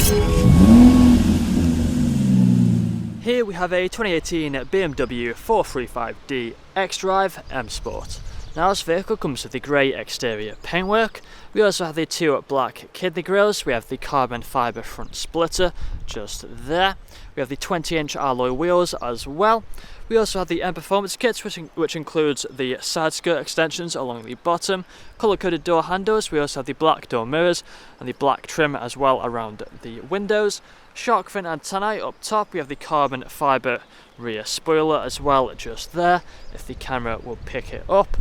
Here we have a 2018 BMW 435D XDRIVE M Sport. Now this vehicle comes with the grey exterior paintwork. We also have the two black kidney grills. We have the carbon fibre front splitter just there. We have the 20-inch alloy wheels as well. We also have the M Performance kit, which includes the side skirt extensions along the bottom, colour-coded door handles. We also have the black door mirrors and the black trim as well around the windows. Shark fin antennae up top. We have the carbon fibre rear spoiler as well just there, if the camera will pick it up.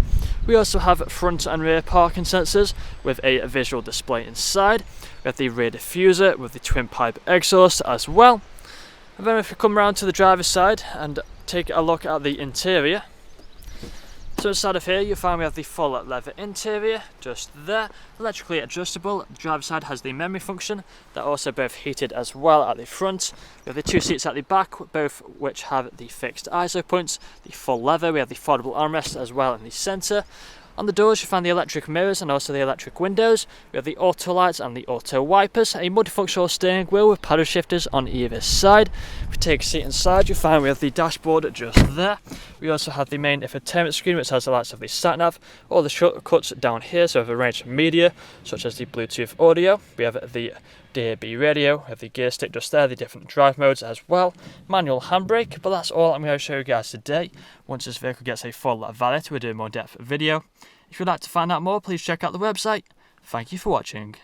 We also have front and rear parking sensors with a visual display inside. We have the rear diffuser with the twin pipe exhaust as well. And then if we come around to the driver's side and take a look at the interior. So inside of here you'll find we have the full leather interior just there, electrically adjustable. The driver's side has the memory function. They're also both heated as well at the front. We have the two seats at the back, both which have the fixed ISO points, the full leather. We have the foldable armrest as well in the centre. On the doors you find the electric mirrors and also the electric windows. We have the auto lights and the auto wipers, a multifunctional steering wheel with paddle shifters on either side. If we take a seat inside you find we have the dashboard just there. We also have the main infotainment screen, which has the lights of the sat-nav, all the shortcuts down here, so we have a range of media such as the Bluetooth audio. We have the DAB radio, we have the gear stick just there, the different drive modes as well, manual handbrake. But that's all I'm going to show you guys today. Once this vehicle gets a full valid, we'll do a more depth video. If you'd like to find out more, please check out the website. Thank you for watching.